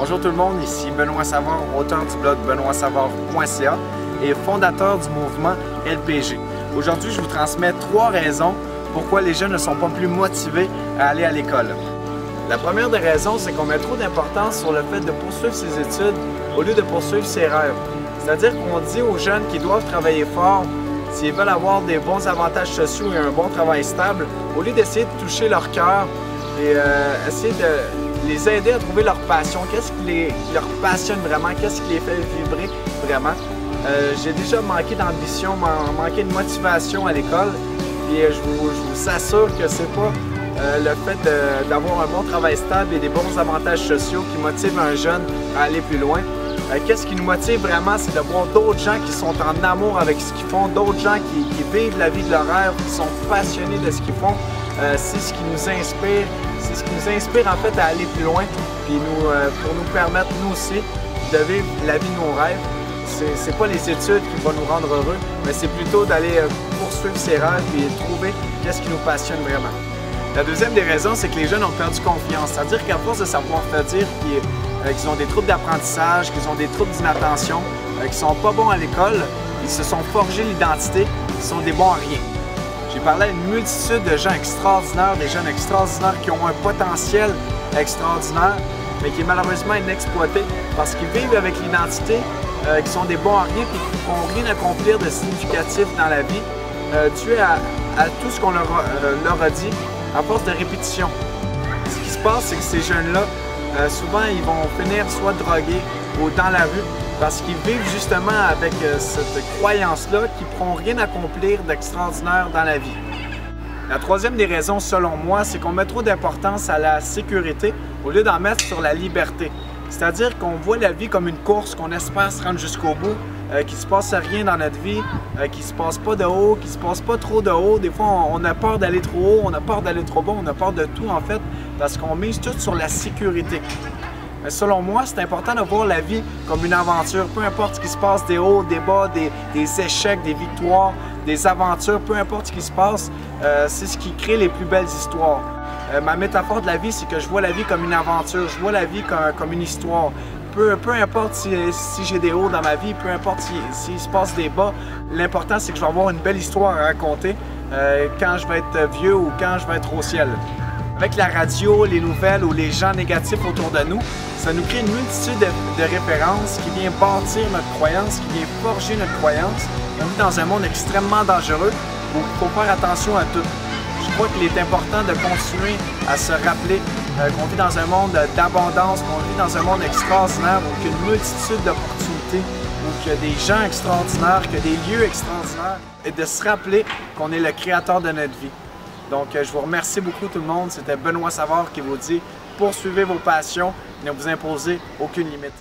Bonjour tout le monde, ici Benoît Savard, auteur du blog benoitsavard.ca et fondateur du mouvement LPG. Aujourd'hui, je vous transmets 3 raisons pourquoi les jeunes ne sont pas plus motivés à aller à l'école. La première des raisons, c'est qu'on met trop d'importance sur le fait de poursuivre ses études au lieu de poursuivre ses rêves. C'est-à-dire qu'on dit aux jeunes qu'ils doivent travailler fort s'ils veulent avoir des bons avantages sociaux et un bon travail stable, au lieu d'essayer de toucher leur cœur et essayer de les aider à trouver leur passion. Qu'est-ce qui leur passionne vraiment? Qu'est-ce qui les fait vibrer vraiment? J'ai déjà manqué d'ambition, manqué de motivation à l'école. Et je vous assure que c'est pas le fait d'avoir un bon travail stable et des bons avantages sociaux qui motive un jeune à aller plus loin. Qu'est-ce qui nous motive vraiment, c'est de voir d'autres gens qui sont en amour avec ce qu'ils font, d'autres gens qui vivent la vie de leur rêve, qui sont passionnés de ce qu'ils font. C'est ce qui nous inspire, c'est ce qui nous inspire en fait à aller plus loin, puis pour nous permettre nous aussi de vivre la vie de nos rêves. C'est pas les études qui vont nous rendre heureux, mais c'est plutôt d'aller poursuivre ses rêves et trouver qu'est-ce qui nous passionne vraiment. La deuxième des raisons, c'est que les jeunes ont perdu confiance, c'est-à-dire qu'à force de savoir faire dire qu'ils ont des troubles d'apprentissage, qu'ils ont des troubles d'inattention, qu'ils sont pas bons à l'école, ils se sont forgés l'identité, ils sont des bons à rien. J'ai parlé à une multitude de gens extraordinaires, des jeunes extraordinaires qui ont un potentiel extraordinaire, mais qui est malheureusement inexploité parce qu'ils vivent avec l'identité, qui sont des bons à rien et qui ne font rien accomplir de significatif dans la vie, dû à tout ce qu'on leur a dit à force de répétition. Ce qui se passe, c'est que ces jeunes-là, souvent, ils vont finir soit drogués ou dans la rue parce qu'ils vivent justement avec cette croyance-là qu'ils ne pourront rien accomplir d'extraordinaire dans la vie. La troisième des raisons, selon moi, c'est qu'on met trop d'importance à la sécurité au lieu d'en mettre sur la liberté. C'est-à-dire qu'on voit la vie comme une course, qu'on espère se rendre jusqu'au bout, qu'il ne se passe rien dans notre vie, qu'il ne se passe pas de haut, qu'il ne se passe pas trop de haut. Des fois, on a peur d'aller trop haut, on a peur d'aller trop bas, on a peur de tout en fait, parce qu'on mise tout sur la sécurité. Mais selon moi, c'est important de voir la vie comme une aventure, peu importe ce qui se passe, des hauts, des bas, des échecs, des victoires, des aventures, peu importe ce qui se passe, c'est ce qui crée les plus belles histoires. Ma métaphore de la vie, c'est que je vois la vie comme une aventure, je vois la vie comme une histoire. Peu importe si j'ai des hauts dans ma vie, peu importe s'il se passe des bas, l'important c'est que je vais avoir une belle histoire à raconter quand je vais être vieux ou quand je vais être au ciel. Avec la radio, les nouvelles ou les gens négatifs autour de nous, ça nous crée une multitude de références qui vient bâtir notre croyance, qui vient forger notre croyance. On vit dans un monde extrêmement dangereux où il faut faire attention à tout. Je crois qu'il est important de continuer à se rappeler qu'on vit dans un monde d'abondance, qu'on vit dans un monde extraordinaire, où il y a une multitude d'opportunités, où il y a des gens extraordinaires, qu'il y a des lieux extraordinaires, et de se rappeler qu'on est le créateur de notre vie. Donc, je vous remercie beaucoup tout le monde. C'était Benoît Savard qui vous dit « Poursuivez vos passions et ne vous imposez aucune limite ».